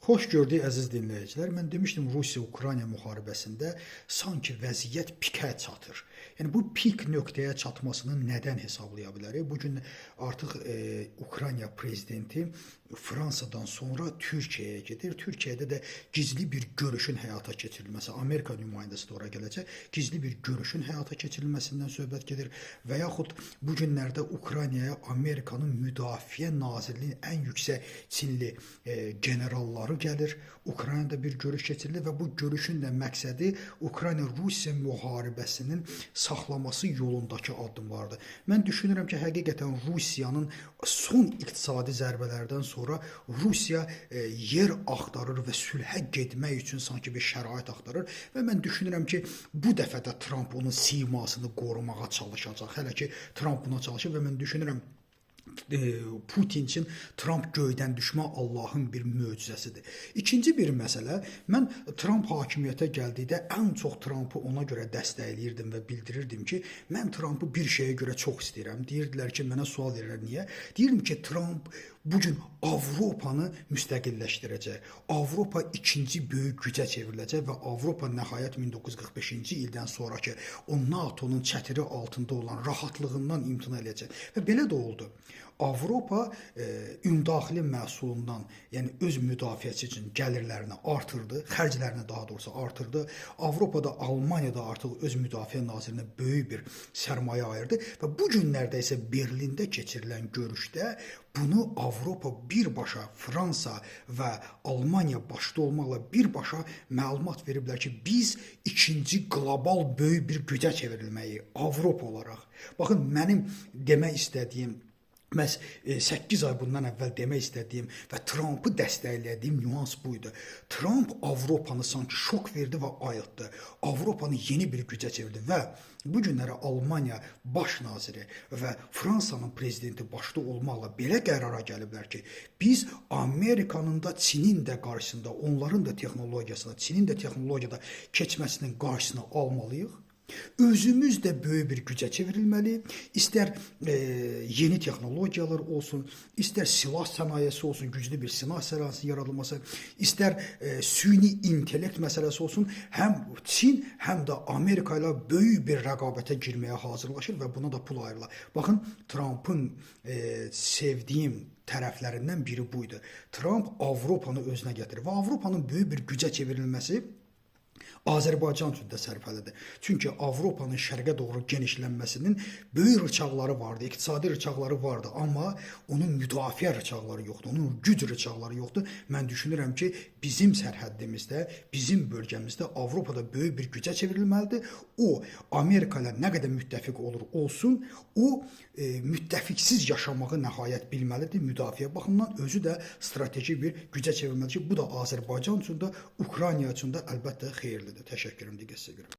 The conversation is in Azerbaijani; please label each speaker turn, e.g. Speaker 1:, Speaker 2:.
Speaker 1: Xoş gördük əziz dinləyicilər. Mən demişdim Rusiya-Ukrayna müharibəsində sanki vəziyyət pikə çatır. Yəni bu pik nöqtəyə çatmasını nədən hesablaya bilərik? Bu gün artıq Ukrayna prezidenti Fransadan sonra Türkiyəyə gedir. Türkiyədə də gizli bir görüşün həyata keçirilməsi, Amerika nümayəndəsi də ora gələcək, gizli bir görüşün həyata keçirilməsindən söhbət gedir və yaxud bu günlərdə Ukraynaya Amerikanın Müdafiə Nazirliyinin ən yüksək çinli generalları gəlir. Ukraynada bir görüş keçirilir və bu görüşün də məqsədi Ukrayna-Rusiya müharibəsinin saxlaması yolundakı addımlardır. Mən düşünürəm ki, həqiqətən Rusiyanın son iqtisadi zərbələrdən sonra Rusiya yer axtarır və sülhə getmək üçün sanki bir şərait axtarır və mən düşünürəm ki, bu dəfə də Trump onun simasını qorumağa çalışacaq. Hələ ki, Trump buna çalışır və mən düşünürəm Putin üçün Trump göydən düşmə Allahın bir möcüzəsidir. İkinci bir məsələ, mən Trump hakimiyyətə gəldikdə ən çox Trumpı ona görə dəstəkləyirdim və bildirirdim ki, mən Trumpı bir şeyə görə çox istəyirəm. Deyirdilər ki, mənə sual verirlər, niyə? Deyirdim ki, Trump bugün Avropanı müstəqilləşdirəcək. Avropa ikinci böyük gücə çevriləcək və Avropa nəhayət 1945-ci ildən sonraki o NATO'nun çətiri altında olan rahatlığından imtina edəcək. Və belə də oldu. Avropa ümumdaxili məhsulundan, yəni öz müdafiəsi üçün gəlirlərini artırdı, xərclərini daha doğrusu artırdı. Avropada, Almaniyada artıq öz müdafiə nazirinə böyük bir sərmayə ayırdı və bu günlərdə isə Berlində keçirilən görüşdə bunu Avropa birbaşa Fransa və Almaniya başda olmaqla birbaşa məlumat veriblər ki, biz ikinci qlobal böyük bir gücə çevrilməyik Avropa olaraq. Baxın, mənim demək istədiyim, məhz 8 ay bundan əvvəl demək istədiyim və Trump'ı dəstəklədiyim nüans buydu. Trump Avropanı sanki şok verdi və ayıltdı. Avropanı yeni bir gücə çevirdi və bu günlərə Almaniya baş naziri və Fransanın prezidenti başda olmaqla belə qərara gəliblər ki, biz Amerikanın da, Çinin də qarşısında, onların da texnologiyasına, Çinin də texnologiyada keçməsinin qarşısını almalıyıq. Özümüz də böyük bir gücə çevrilməli, istər yeni texnologiyalar olsun, istər silah sənayesi olsun, güclü bir silah sənayesi yaradılması, istər süni intellekt məsələsi olsun, həm Çin, həm də Amerika ilə böyük bir rəqabətə girməyə hazırlaşır və buna da pul ayırırlar. Baxın, Trump'ın sevdiyim tərəflərindən biri buydu. Trump Avropanı özünə gətirir və Avropanın böyük bir gücə çevrilməsi Azərbaycan üçün də sərfəlidir. Çünki Avropanın şərqə doğru genişlənməsinin böyük rıçaqları vardı, iqtisadi rıçaqları vardı, amma onun müdafiə rıçaqları yoxdur, onun güc rıçaqları yoxdur. Mən düşünürəm ki, bizim sərhəddimizdə, bizim bölgəmizdə Avropada böyük bir gücə çevrilməlidir. O, Amerika ilə nə qədər müttəfiq olur olsun, o müttəfiqsiz yaşamağı nəhayət bilməlidir. Müdafiə baxımından özü də strateji bir gücə çevrilməlidir ki, bu da Azərbaycan üçün də, Ukrayna üçün də əlbəttə xeyirlidir. Təşəkkürüm, diqqət sizə görə.